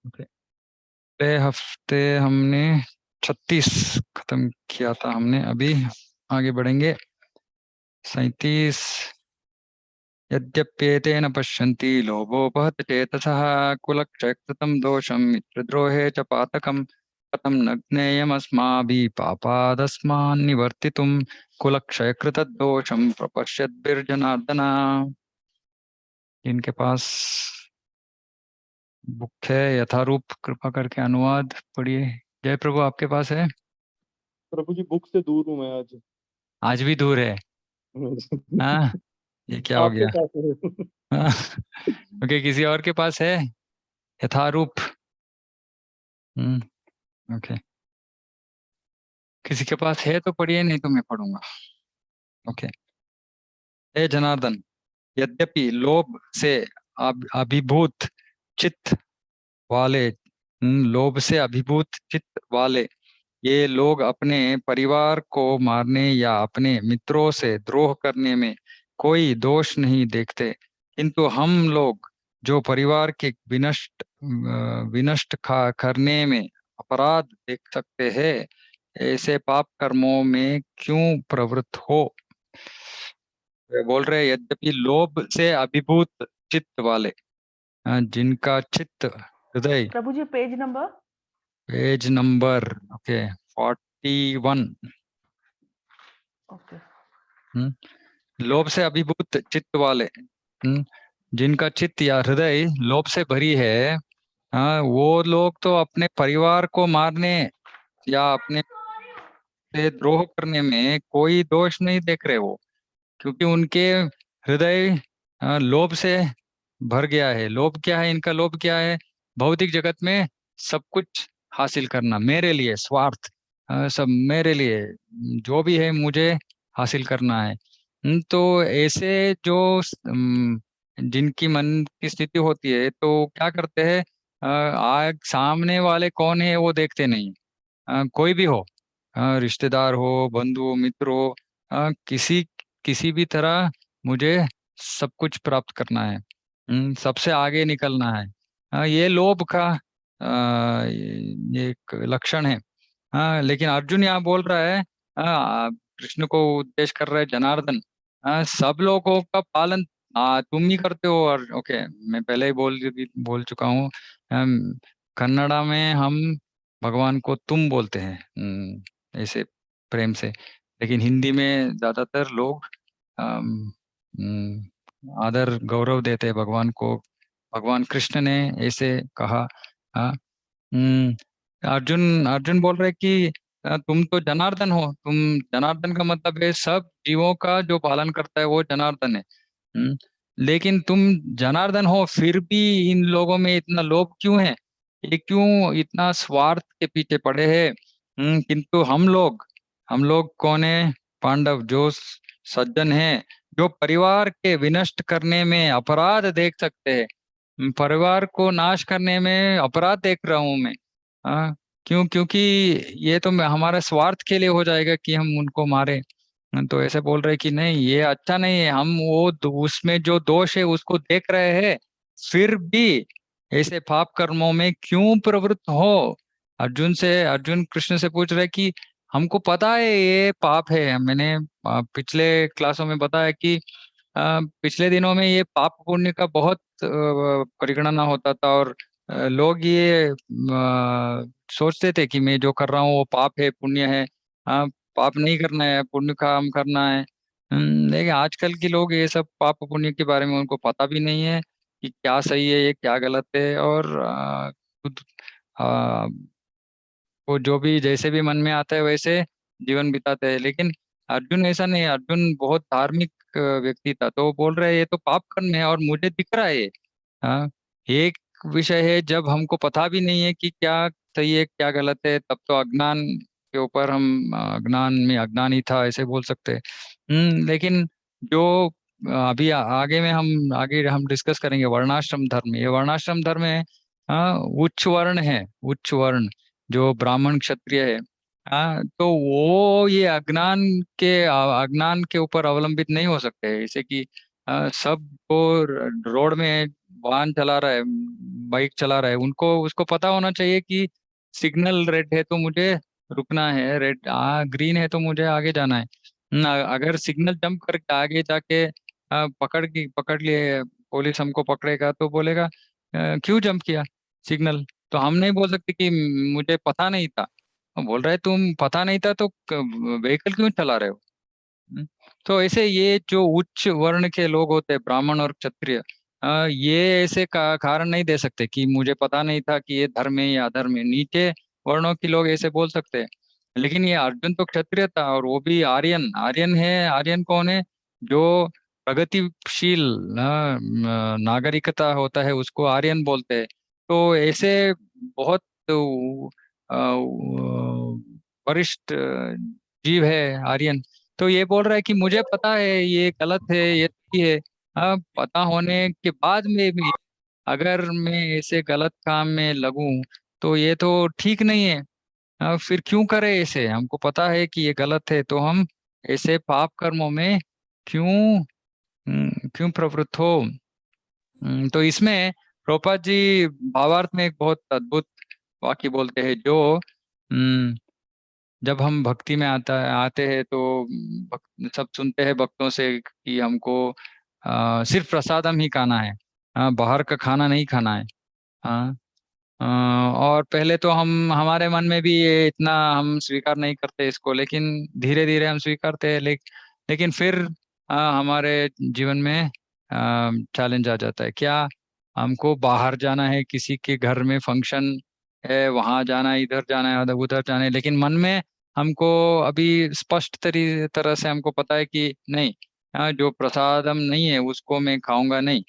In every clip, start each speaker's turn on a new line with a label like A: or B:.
A: Okay, पिछले हफ्ते हमने 36 खत्म किया था हमने। अभी आगे बढ़ेंगे। 37। यद्यप्येतेन पश्यन्ति लोभोपहत चेतसः कुलक्षयकृतं दोषं मित्रद्रोहे च पातकं कथं न ज्ञेयमस्माभिः पापादस्मान्निवर्तितुं कुलक्षयकृतदोषं प्रपश्यद्भिर्जनार्दन। इनके पास बुक है यथारूप, कृपा करके अनुवाद पढ़िए। जय प्रभु, आपके पास है?
B: प्रभु जी बुक से दूर हूँ मैं आज।
A: आज भी दूर है? हाँ, ये क्या हो
B: आपके
A: गया?
B: पास है।
A: हाँ। ओके, किसी और के पास है यथारूप? ओके, किसी के पास है तो पढ़िए, नहीं तो मैं पढ़ूंगा। ओके। हे जनार्दन, यद्यपि लोभ से अभिभूत चित्त वाले, लोभ से अभिभूत चित्त वाले ये लोग अपने परिवार को मारने या अपने मित्रों से द्रोह करने में कोई दोष नहीं देखते, किंतु हम लोग जो परिवार के विनष्ट करने में अपराध देख सकते हैं, ऐसे पाप कर्मों में क्यों प्रवृत्त हो? वे बोल रहे हैं, यद्यपि लोभ से अभिभूत चित्त वाले, जिनका चित्त हृदय।
C: प्रभु ji page number.
A: Page number okay 41।
C: Okay.
A: लोभ से अभिभूत चित्त वाले, जिनका चित्त या हृदय लोभ से भरी है, हाँ, वो लोग तो अपने परिवार को मारने या अपने से द्रोह करने में कोई दोष नहीं देख रहे वो, क्योंकि उनके हृदय लोभ से भर गया है। लोभ क्या है इनका? लोभ क्या है? भौतिक जगत में सब कुछ हासिल करना, मेरे लिए स्वार्थ, सब मेरे लिए, जो भी है मुझे हासिल करना है। तो ऐसे जो जिनकी मन की स्थिति होती है, तो क्या करते हैं, आग सामने वाले कौन है वो देखते नहीं। कोई भी हो, रिश्तेदार हो, बंधु हो, मित्र हो, किसी किसी भी तरह मुझे सब कुछ प्राप्त करना है, सबसे आगे निकलना है। ये लोभ का ये एक लक्षण है। लेकिन अर्जुन यहाँ बोल रहा है, कृष्ण को उद्देश्य कर रहा है, जनार्दन, सब लोगों का पालन तुम ही करते हो। और ओके, मैं पहले ही बोल चुका हूँ, कन्नड़ा में हम भगवान को तुम बोलते हैं, ऐसे प्रेम से। लेकिन हिंदी में ज्यादातर लोग अम, आदर गौरव देते हैं भगवान को। भगवान कृष्ण ने ऐसे कहा। हाँ। हम्म, अर्जुन अर्जुन बोल रहे कि तुम तो जनार्दन हो। तुम जनार्दन का मतलब है सब जीवों का जो पालन करता है वो जनार्दन है। लेकिन तुम जनार्दन हो, फिर भी इन लोगों में इतना लोभ क्यों है? ये क्यों इतना स्वार्थ के पीछे पड़े हैं? किंतु हम लोग कौन है? पांडव, जो सज्जन हैं, जो परिवार के विनष्ट करने में अपराध देख सकते हैं। परिवार को नाश करने में अपराध देख रहा हूं मैं। हाँ। क्यों? क्योंकि ये तो हमारे स्वार्थ के लिए हो जाएगा कि हम उनको मारे। तो ऐसे बोल रहे कि नहीं, ये अच्छा नहीं है। हम वो उसमें जो दोष है उसको देख रहे हैं, फिर भी ऐसे पाप कर्मों में क्यों प्रवृत्त हो? अर्जुन कृष्ण से पूछ रहे कि हमको पता है ये पाप है। मैंने पिछले क्लासों में बताया कि पिछले दिनों में ये पाप पुण्य का बहुत परिगणना होता था, और लोग ये सोचते थे कि मैं जो कर रहा हूँ वो पाप है, पुण्य है। पाप नहीं करना है, पुण्य काम करना है। लेकिन आजकल के लोग ये सब पाप पुण्य के बारे में उनको पता भी नहीं है कि क्या सही है, ये क्या गलत है। और खुद आ, वो जो भी जैसे भी मन में आता है वैसे जीवन बिताते हैं। लेकिन अर्जुन ऐसा नहीं है। अर्जुन बहुत धार्मिक व्यक्ति था, तो वो बोल रहे हैं ये तो पाप कर्म है और मुझे दिख रहा है ये। हाँ। एक विषय है जब हमको पता भी नहीं है कि क्या सही है क्या गलत है, तब तो अज्ञान के ऊपर हम अज्ञान में अज्ञान ही था ऐसे बोल सकते हैं। लेकिन जो अभी आगे हम डिस्कस करेंगे वर्णाश्रम धर्म। ये वर्णाश्रम धर्म है। उच्च वर्ण है, उच्च वर्ण जो ब्राह्मण क्षत्रिय है। तो वो ये अज्ञान के ऊपर अवलंबित नहीं हो सकते। जैसे कि सब को रोड में वाहन चला रहा है, बाइक चला रहा है, उनको उसको पता होना चाहिए कि सिग्नल रेड है तो मुझे रुकना है, रेड ग्रीन है तो मुझे आगे जाना है। अगर सिग्नल जंप करके आगे जाके पकड़ लिए, पुलिस हमको पकड़ेगा तो बोलेगा क्यों जंप किया सिग्नल। तो हम नहीं बोल सकते कि मुझे पता नहीं था। हम बोल रहे तुम पता नहीं था तो व्हीकल क्यों चला रहे हो। हम्म, तो ऐसे ये जो उच्च वर्ण के लोग होते हैं, ब्राह्मण और क्षत्रिय, ये ऐसे कारण नहीं दे सकते कि मुझे पता नहीं था कि ये धर्म है या अधर्म है। नीचे वर्णों के लोग ऐसे बोल सकते हैं, लेकिन ये अर्जुन तो क्षत्रिय था और वो भी आर्यन। आर्यन है, आर्यन कौन है? जो प्रगतिशील नागरिकता होता है उसको आर्यन बोलते हैं। तो ऐसे बहुत वरिष्ठ जीव है आर्यन। तो ये बोल रहा है कि मुझे पता है ये गलत है, ये सही है। पता होने के बाद में भी अगर मैं ऐसे गलत काम में लगूं तो ये तो ठीक नहीं है। फिर क्यों करें ऐसे? हमको पता है कि ये गलत है तो हम ऐसे पाप कर्मों में क्यों क्यों प्रवृत्त हो। तो इसमें प्रभुपाद जी भावार्थ में एक बहुत अद्भुत वाक्य बोलते हैं, जो हम्म, जब हम भक्ति में आते हैं तो सब सुनते हैं भक्तों से कि हमको सिर्फ प्रसादम ही खाना है, बाहर का खाना नहीं खाना है। हाँ, और पहले तो हम हमारे मन में भी ये इतना हम स्वीकार नहीं करते इसको, लेकिन धीरे धीरे हम स्वीकारते हैं। लेकिन फिर हमारे जीवन में चैलेंज आ जाता है। क्या हमको बाहर जाना है, किसी के घर में फंक्शन है, वहां जाना है, इधर जाना है, उधर जाना है, लेकिन मन में हमको अभी स्पष्ट तरह से हमको पता है कि नहीं, जो प्रसादम नहीं है उसको मैं खाऊंगा नहीं।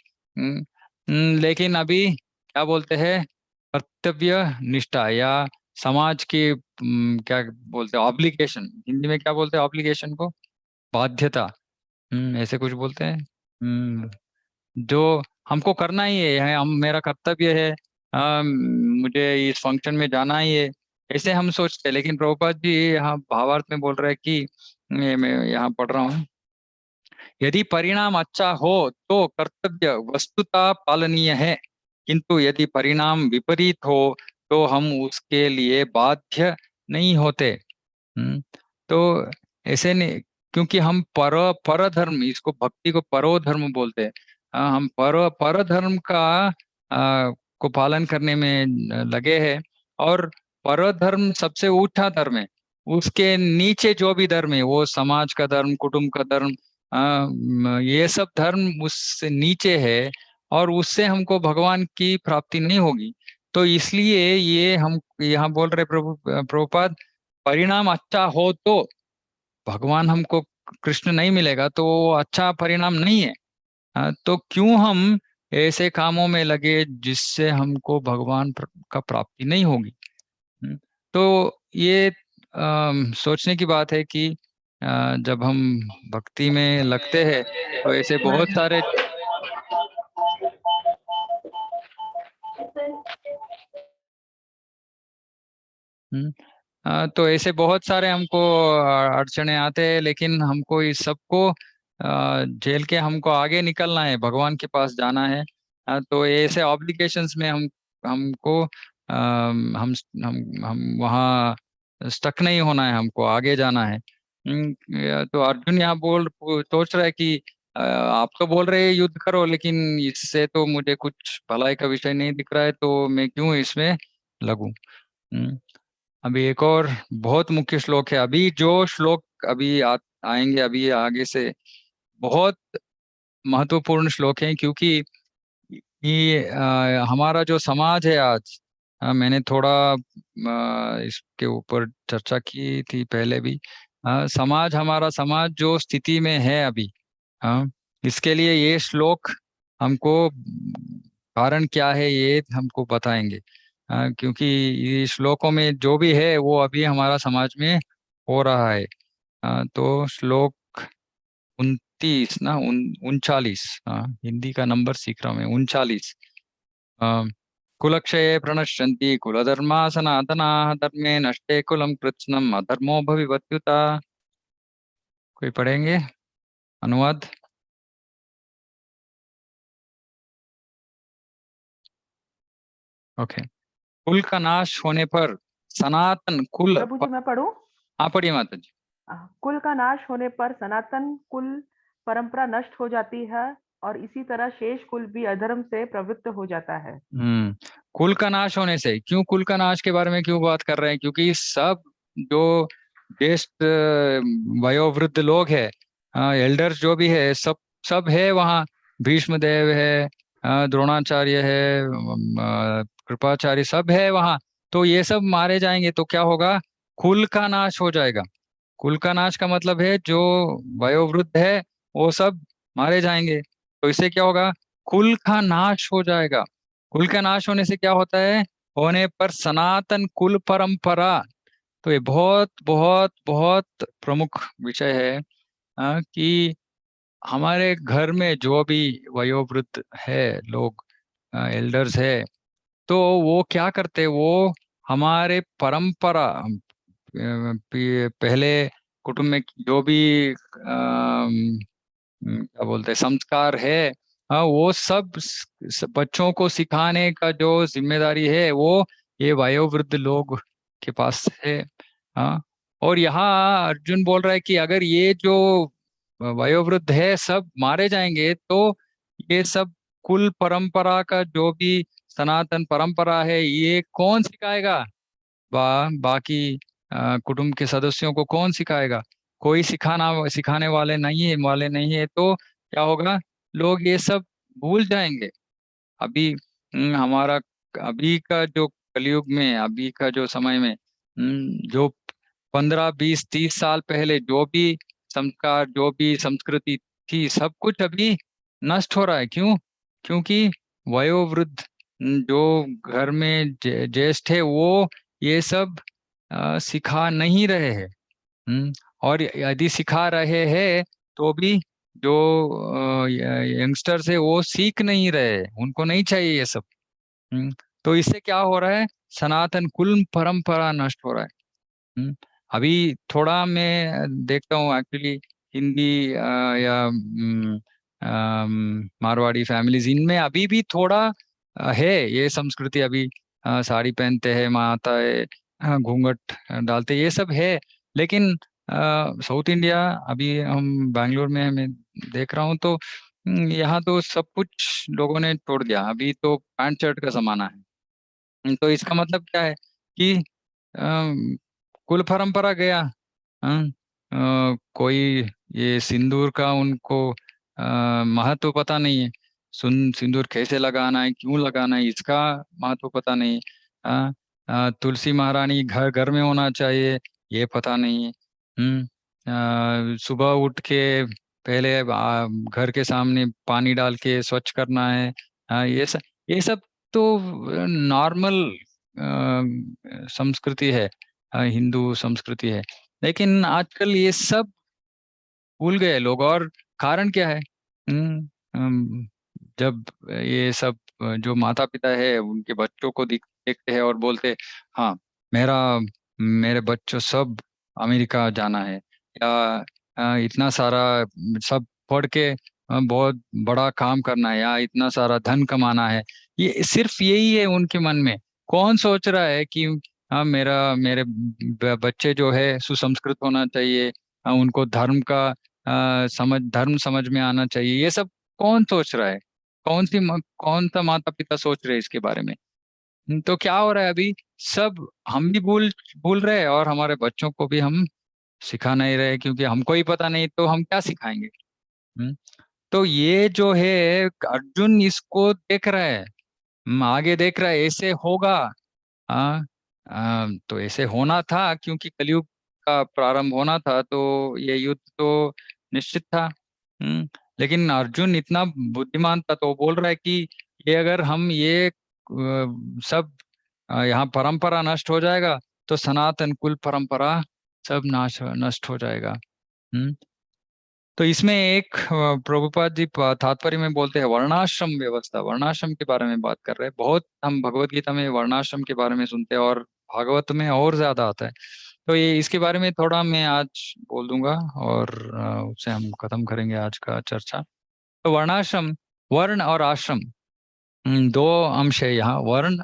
A: लेकिन अभी क्या बोलते हैं, कर्तव्य निष्ठा या समाज की क्या बोलते हैं, ऑब्लिगेशन, हिंदी में क्या बोलते हैं ऑब्लिगेशन को? बाध्यता। ऐसे कुछ बोलते हैं। जो हमको करना ही है, हम मेरा कर्तव्य है, मुझे इस फंक्शन में जाना ही है, ऐसे हम सोचते हैं। लेकिन प्रभुपाद जी यहाँ भावार्थ में बोल रहे हैं कि मैं यहाँ पढ़ रहा हूँ, यदि परिणाम अच्छा हो तो कर्तव्य वस्तुतः पालनीय है, किंतु यदि परिणाम विपरीत हो तो हम उसके लिए बाध्य नहीं होते। हम्म, तो ऐसे नहीं, क्योंकि हम पर धर्म, इसको भक्ति को परो धर्म बोलते हैं। हम पर धर्म का को पालन करने में लगे हैं। और पर धर्म सबसे ऊंचा धर्म है। उसके नीचे जो भी धर्म है, वो समाज का धर्म, कुटुंब का धर्म, ये सब धर्म उससे नीचे है, और उससे हमको भगवान की प्राप्ति नहीं होगी। तो इसलिए ये हम यहाँ बोल रहे प्रभुपाद, परिणाम अच्छा हो तो भगवान हमको, कृष्ण नहीं मिलेगा तो वो अच्छा परिणाम नहीं है। तो क्यों हम ऐसे कामों में लगे जिससे हमको भगवान का प्राप्ति नहीं होगी। तो ये सोचने की बात है कि जब हम भक्ति में लगते हैं तो ऐसे बहुत सारे हम्म, तो ऐसे बहुत सारे हमको अड़चने आते हैं, लेकिन हमको इस सबको झेल के हमको आगे निकलना है, भगवान के पास जाना है। तो ऐसे ऑब्लिगेशंस में हमको हम वहाँ स्टक नहीं होना है, हमको आगे जाना है। तो अर्जुन यहाँ सोच रहा है कि आप तो बोल रहे हैं युद्ध करो, लेकिन इससे तो मुझे कुछ भलाई का विषय नहीं दिख रहा है, तो मैं क्यों इसमें लगूं। हम्म, अभी एक और बहुत मुख्य श्लोक है, अभी जो श्लोक अभी आएंगे अभी आगे से, बहुत महत्वपूर्ण श्लोक हैं। क्योंकि ये हमारा जो समाज है आज, मैंने थोड़ा इसके ऊपर चर्चा की थी पहले भी। समाज, हमारा समाज जो स्थिति में है अभी, इसके लिए ये श्लोक हमको कारण क्या है ये हमको बताएंगे। क्योंकि ये श्लोकों में जो भी है वो अभी हमारा समाज में हो रहा है। तो श्लोक 29 ना 39, हिंदी का नंबर सीख रहा हूँ मैं, 39। कुलक्षये प्रणश्यन्ति कुलधर्मा सनातनाः, धर्मे नष्टे कुलं कृत्स्नम् अधर्मो भविष्यत्युत। कोई पढ़ेंगे अनुवाद? ओके। कुल का नाश होने पर सनातन कुल
C: प्रभु जी मैं पढ़ूं?
A: हाँ पढ़िए माता जी।
C: कुल का नाश होने पर सनातन कुल परंपरा नष्ट हो जाती है और इसी तरह शेष कुल भी अधर्म से प्रवृत्त हो जाता है।
A: कुल का नाश होने से, क्यों कुल का नाश के बारे में क्यों बात कर रहे हैं? क्योंकि सब जो ज्येष्ठ वयोवृद्ध लोग है, एल्डर्स जो भी है, सब सब है वहाँ। भीष्म देव है, द्रोणाचार्य है, कृपाचार्य सब है वहाँ। तो ये सब मारे जाएंगे तो क्या होगा? कुल का नाश हो जाएगा। कुल का नाश का मतलब है जो वयोवृद्ध है वो सब मारे जाएंगे। तो इससे क्या होगा? कुल का नाश हो जाएगा। कुल का नाश होने से क्या होता है? होने पर सनातन कुल परंपरा। तो ये बहुत बहुत बहुत प्रमुख विषय है, कि हमारे घर में जो भी वयोवृद्ध है लोग, एल्डर्स है, तो वो क्या करते? वो हमारे परंपरा, पहले कुटुंब में जो भी क्या बोलते हैं संस्कार है, हाँ वो सब बच्चों को सिखाने का जो जिम्मेदारी है वो ये वयोवृद्ध लोग के पास है। हाँ। और यहाँ अर्जुन बोल रहा है कि अगर ये जो वयोवृद्ध है सब मारे जाएंगे तो ये सब कुल परंपरा का जो भी सनातन परंपरा है ये कौन सिखाएगा? बाकी कुटुंब के सदस्यों को कौन सिखाएगा? कोई सिखाने वाले नहीं है तो क्या होगा? लोग ये सब भूल जाएंगे। अभी हमारा अभी का जो कलयुग में, अभी का जो समय में, जो 15 20 30 साल पहले जो भी संस्कार, जो भी संस्कृति थी, सब कुछ अभी नष्ट हो रहा है। क्यों? क्योंकि वयोवृद्ध जो घर में ज्येष्ठ है वो ये सब सिखा नहीं रहे हैं। और यदि सिखा रहे हैं तो भी जो यंगस्टर्स है वो सीख नहीं रहे, उनको नहीं चाहिए ये सब। हम्म, तो इससे क्या हो रहा है? सनातन कुल परंपरा नष्ट हो रहा है। अभी थोड़ा मैं देखता हूँ एक्चुअली हिंदी या मारवाड़ी फैमिलीज, इनमें अभी भी थोड़ा है ये संस्कृति। अभी साड़ी पहनते हैं, माताएं घूंघट डालते, ये सब है। लेकिन साउथ इंडिया, अभी हम बैंगलोर में मैं देख रहा हूँ तो यहाँ तो सब कुछ लोगों ने छोड़ दिया। अभी तो पैंट शर्ट का जमाना है। तो इसका मतलब क्या है कि अम, कुल परंपरा गया। कोई ये सिंदूर का उनको महत्व पता नहीं है। सिंदूर कैसे लगाना है, क्यों लगाना है, इसका महत्व पता नहीं है। तुलसी महारानी घर घर में होना चाहिए, ये पता नहीं है। सुबह उठ के पहले घर के सामने पानी डाल के स्वच्छ करना है। ये सब तो नॉर्मल संस्कृति है, हिंदू संस्कृति है। लेकिन आजकल ये सब भूल गए लोग। और कारण क्या है? जब ये सब जो माता पिता है उनके बच्चों को देखते हैं और बोलते, हाँ मेरा मेरे बच्चों सब अमेरिका जाना है, या इतना सारा सब पढ़ के बहुत बड़ा काम करना है, या इतना सारा धन कमाना है। ये सिर्फ यही है उनके मन में। कौन सोच रहा है कि हाँ मेरे बच्चे जो है सुसंस्कृत होना चाहिए, उनको धर्म समझ में आना चाहिए? ये सब कौन सोच रहा है? कौन सा माता पिता सोच रहे हैं इसके बारे में? तो क्या हो रहा है अभी? सब हम भी भूल भूल रहे हैं और हमारे बच्चों को भी हम सिखा नहीं रहे, क्योंकि हमको ही पता नहीं तो हम क्या सिखाएंगे। हम्म, तो ये जो है अर्जुन इसको देख रहा है, आगे देख रहा है ऐसे होगा। हाँ। तो ऐसे होना था क्योंकि कलयुग का प्रारंभ होना था, तो ये युद्ध तो निश्चित था। लेकिन अर्जुन इतना बुद्धिमान था तो वो बोल रहा है कि ये अगर हम ये सब यहाँ परंपरा नष्ट हो जाएगा तो सनातन कुल परंपरा सब नष्ट हो जाएगा। हम्म तो इसमें एक प्रभुपाद जी तात्पर्य में बोलते हैं वर्णाश्रम व्यवस्था, वर्णाश्रम के बारे में बात कर रहे हैं। बहुत हम भगवत गीता में वर्णाश्रम के बारे में सुनते हैं और भागवत में और ज्यादा आता है। तो ये इसके बारे में थोड़ा मैं आज बोल दूंगा और उससे हम खत्म करेंगे आज का चर्चा। तो वर्णाश्रम, वर्ण और आश्रम, दो अंश है यहाँ। वर्ण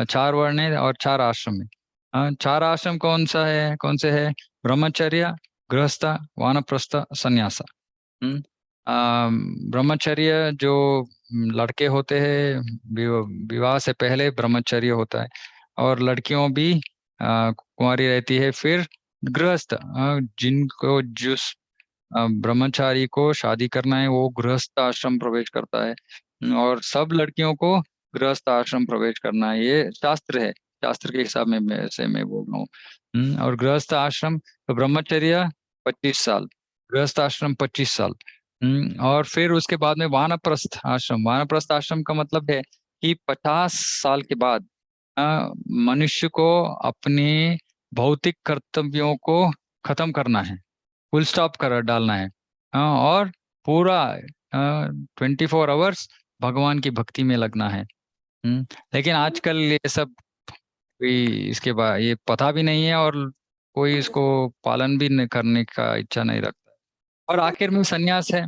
A: 4 वर्ण है और 4 आश्रम है। 4 आश्रम कौन से है? ब्रह्मचर्य, गृहस्थ, वानप्रस्थ, संन्यास। ब्रह्मचर्य जो लड़के होते हैं, विवाह से पहले ब्रह्मचर्य होता है, और लड़कियों भी कुंवारी रहती है। फिर गृहस्थ, जिनको जिस ब्रह्मचारी को शादी करना है वो गृहस्थ आश्रम प्रवेश करता है, और सब लड़कियों को गृहस्थ आश्रम प्रवेश करना है। ये शास्त्र है, शास्त्र के हिसाब में मैं बोल रहा हूँ। और गृहस्थ आश्रम तो ब्रह्मचर्य 25 साल, गृहस्थ आश्रम 25 साल। और फिर उसके बाद में वानप्रस्थ आश्रम। वानप्रस्थ आश्रम का मतलब है कि 50 साल के बाद मनुष्य को अपने भौतिक कर्तव्यों को खत्म करना है, फुल स्टॉप कर डालना है। और पूरा 24 आवर्स भगवान की भक्ति में लगना है। लेकिन आजकल ये सब कोई इसके बाद ये पता भी नहीं है, और कोई इसको पालन भी नहीं करने का इच्छा नहीं रखता। और आखिर में सन्यास है।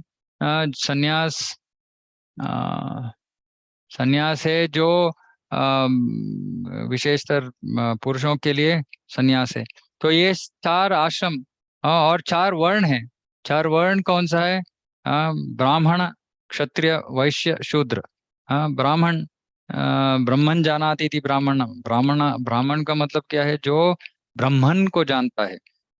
A: सन्यास सन्यास है जो विशेषतर पुरुषों के लिए सन्यास है। तो ये 4 आश्रम और 4 वर्ण हैं। 4 वर्ण कौन सा है? ब्राह्मण, क्षत्रिय, वैश्य, शूद्र। ब्राह्मण, ब्रह्मन जानाति इति ब्राह्मण। ब्राह्मण का मतलब क्या है? जो ब्रह्मन को जानता है,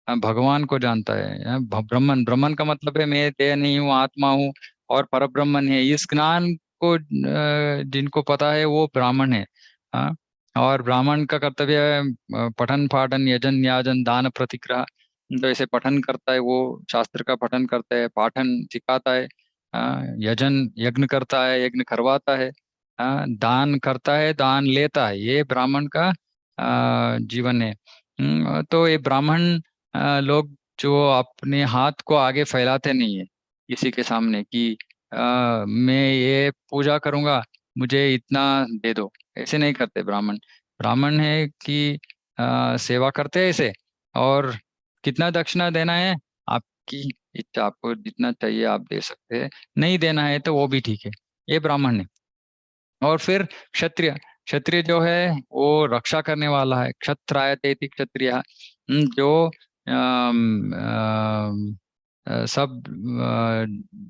A: भगवान को जानता है। ब्रह्मन ब्रह्मन का मतलब है मैं देह नहीं हूँ, आत्मा हूँ और परब्रह्मन है। इस ज्ञान को जिनको पता है वो ब्राह्मण है। हाँ। और ब्राह्मण का कर्तव्य है पठन पाठन यजन याजन दान प्रतिग्रह। तो ऐसे पठन करता है वो, शास्त्र का पठन करता है, पाठन सिखाता है, यजन यज्ञ करता है, यज्ञ करवाता है, दान करता है, दान लेता है। ये ब्राह्मण का जीवन है। तो ये ब्राह्मण लोग जो अपने हाथ को आगे फैलाते नहीं है किसी के सामने कि मैं ये पूजा करूंगा, मुझे इतना दे दो, ऐसे नहीं करते ब्राह्मण। ब्राह्मण है कि सेवा करते हैं ऐसे। और कितना दक्षिणा देना है आपकी इच्छा, आपको जितना चाहिए आप दे सकते हैं, नहीं देना है तो वो भी ठीक है। ये ब्राह्मण है। और फिर क्षत्रिय। क्षत्रिय जो है वो रक्षा करने वाला है। क्षत्रायते इति क्षत्रिय। जो सब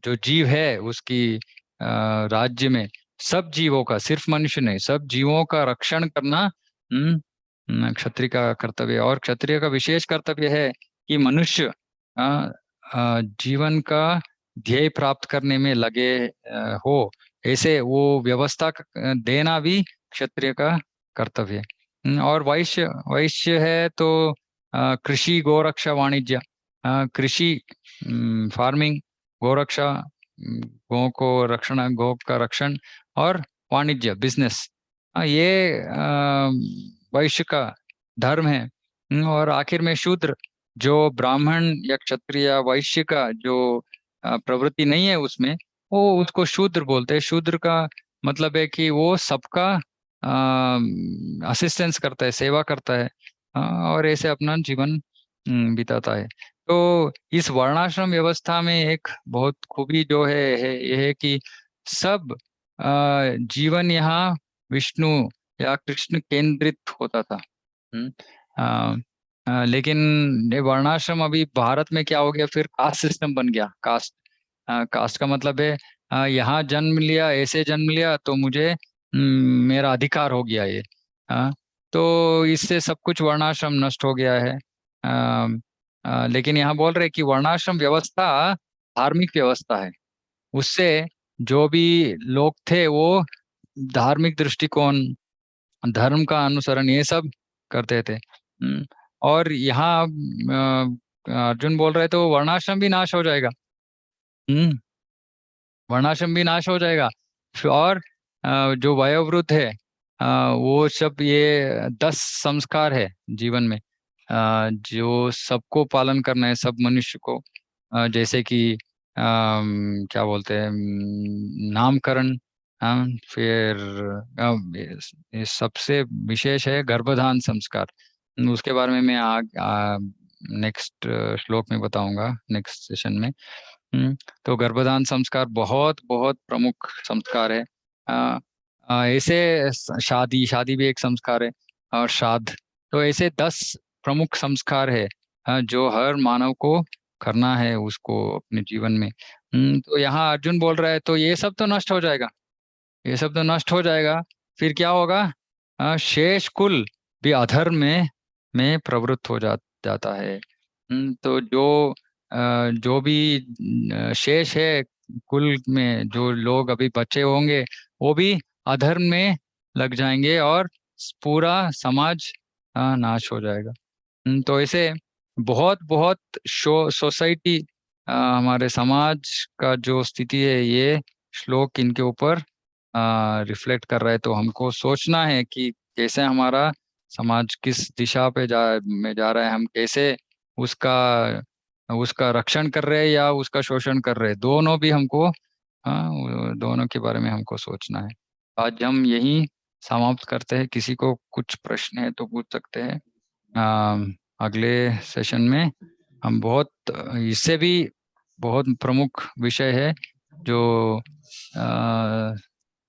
A: जो जीव है उसकी राज्य में, सब जीवों का, सिर्फ मनुष्य नहीं, सब जीवों का रक्षण करना क्षत्रिय का कर्तव्य है। और क्षत्रिय का विशेष कर्तव्य है कि मनुष्य जीवन का ध्येय प्राप्त करने में लगे हो, ऐसे वो व्यवस्था देना भी क्षत्रिय का कर्तव्य है। और वैश्य, वैश्य है तो कृषि, गोरक्षा, वाणिज्य। कृषि, फार्मिंग, गोरक्षा, गौ को रक्षण, गौ का रक्षण, और वाणिज्य, बिजनेस। ये वैश्य का धर्म है। और आखिर में शूद्र, जो ब्राह्मण या क्षत्रिय या वैश्य का जो प्रवृत्ति नहीं है उसमें, वो उसको शूद्र बोलते हैं। शूद्र का मतलब है कि वो सबका असिस्टेंस करता है, सेवा करता है, और ऐसे अपना जीवन बिताता है। तो इस वर्णाश्रम व्यवस्था में एक बहुत खूबी जो है ये है कि सब जीवन यहाँ विष्णु या कृष्ण केंद्रित होता था। हम्म, अ, लेकिन ये वर्णाश्रम अभी भारत में क्या हो गया, फिर कास्ट सिस्टम बन गया। कास्ट, कास्ट का मतलब है यहाँ जन्म लिया, ऐसे जन्म लिया तो मुझे मेरा अधिकार हो गया ये। तो इससे सब कुछ वर्णाश्रम नष्ट हो गया है। लेकिन यहाँ बोल रहे कि वर्णाश्रम व्यवस्था धार्मिक व्यवस्था है। उससे जो भी लोग थे वो धार्मिक दृष्टिकोण, धर्म का अनुसरण, ये सब करते थे। और यहाँ अर्जुन बोल रहे तो वर्णाश्रम भी नाश हो जाएगा। हम्म वर्णाश्रम भी नाश हो जाएगा। और जो वयोवृद्ध है, वो सब, ये 10 संस्कार है जीवन में, जो सबको पालन करना है, सब मनुष्य को। जैसे कि क्या बोलते हैं, नामकरण। फिर ये सबसे विशेष है गर्भधान संस्कार। उसके बारे में मैं नेक्स्ट श्लोक में बताऊंगा, नेक्स्ट सेशन में। तो गर्भधान संस्कार बहुत बहुत प्रमुख संस्कार है। ऐसे शादी भी एक संस्कार है, और श्राद्ध, तो ऐसे 10 प्रमुख संस्कार है जो हर मानव को करना है उसको अपने जीवन में। तो यहाँ अर्जुन बोल रहा है तो ये सब तो नष्ट हो जाएगा, ये सब तो नष्ट हो जाएगा, फिर क्या होगा? शेष कुल भी अधर्म में प्रवृत्त हो जाता है। तो जो भी शेष है कुल में, जो लोग अभी बचे होंगे वो भी अधर्म में लग जाएंगे और पूरा समाज नाश हो जाएगा। तो ऐसे बहुत बहुत सोसाइटी, हमारे समाज का जो स्थिति है, ये श्लोक इनके ऊपर रिफ्लेक्ट कर रहा है। तो हमको सोचना है कि कैसे हमारा समाज किस दिशा पे जा रहा है, हम कैसे उसका उसका रक्षण कर रहे हैं या उसका शोषण कर रहे हैं, दोनों भी हमको, दोनों के बारे में हमको सोचना है। आज हम यही समाप्त करते हैं। किसी को कुछ प्रश्न है तो पूछ सकते हैं। अगले सेशन में हम बहुत, इससे भी बहुत प्रमुख विषय है जो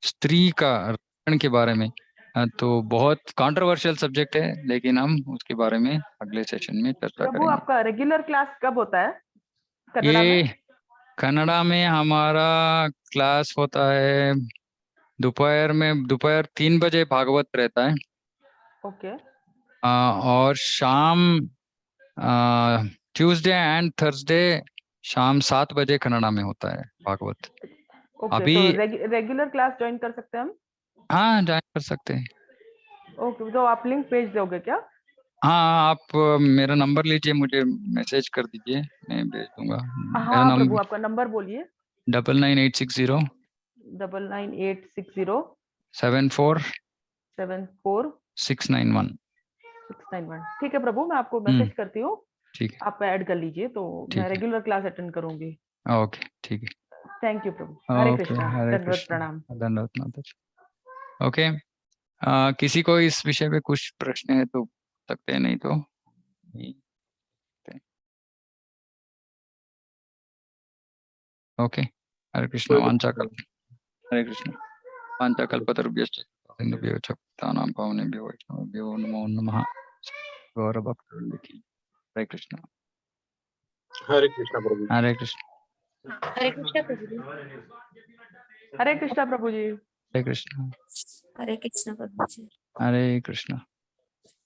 A: स्त्री का रक्षण के बारे में, तो बहुत कंट्रोवर्शियल सब्जेक्ट है, लेकिन हम उसके बारे में अगले सेशन में चर्चा
C: प्रभु,
A: करेंगे।
C: आपका रेगुलर क्लास कब होता है कन्नड़ा
A: ये
C: में?
A: कन्नड़ा में हमारा क्लास होता है दोपहर 3 बजे भागवत रहता है,
C: ओके
A: और शाम ट्यूसडे एंड थर्सडे शाम 7 बजे कन्नड़ा में होता है भागवत।
C: ओके,
A: अभी
C: तो रेगुलर क्लास ज्वाइन कर सकते हैं हम?
A: हाँ, ज्वाइन कर सकते हैं।
C: ओके, तो आप लिंक भेज दोगे क्या?
A: हाँ, आप मेरा नंबर लीजिए, मुझे मैसेज कर दीजिए, मैं भेज दूंगा। मेरा
C: हाँ प्रभु,
A: नंबर
C: आपका नंबर बोलिए।
A: 99860
C: 99860
A: 74
C: 74
A: 691।
C: 691। ठीक है प्रभु, मैं आपको
A: हम्म,
C: मैसेज करती हूँ,
A: ठीक है,
C: आप ऐड कर लीजिए, तो मैं
A: ठीक है,
C: रेगुलर क्लास अटेंड करूंगी।
A: ओके, ठीक है,
C: थैंक यू प्रभु। हरे
A: ओके,
C: कृष्णा,
A: हरे
C: दंडवत
A: कृष्ण,
C: प्रणाम।
A: धन्यवाद माता जी। ओके, किसी को इस विषय पे कुछ प्रश्न है तो पूछ सकते हैं, नहीं तो ओके। हरे कृष्ण, हरे कृष्ण वाञ्छाकल्पतरुभ्यश्च सिन्धुभ्यो च पतितानां पावनेभ्यो वैष्णवेभ्यो नमो नमः। गौरभक्तवृंद की हरे कृष्ण।
B: हरे कृष्णा प्रभु।
A: हरे कृष्ण।
D: हरे कृष्णा प्रभु जी।
C: हरे कृष्णा प्रभु जी।
A: हरे कृष्ण।
D: हरे कृष्णा प्रभु जी।
A: हरे कृष्ण।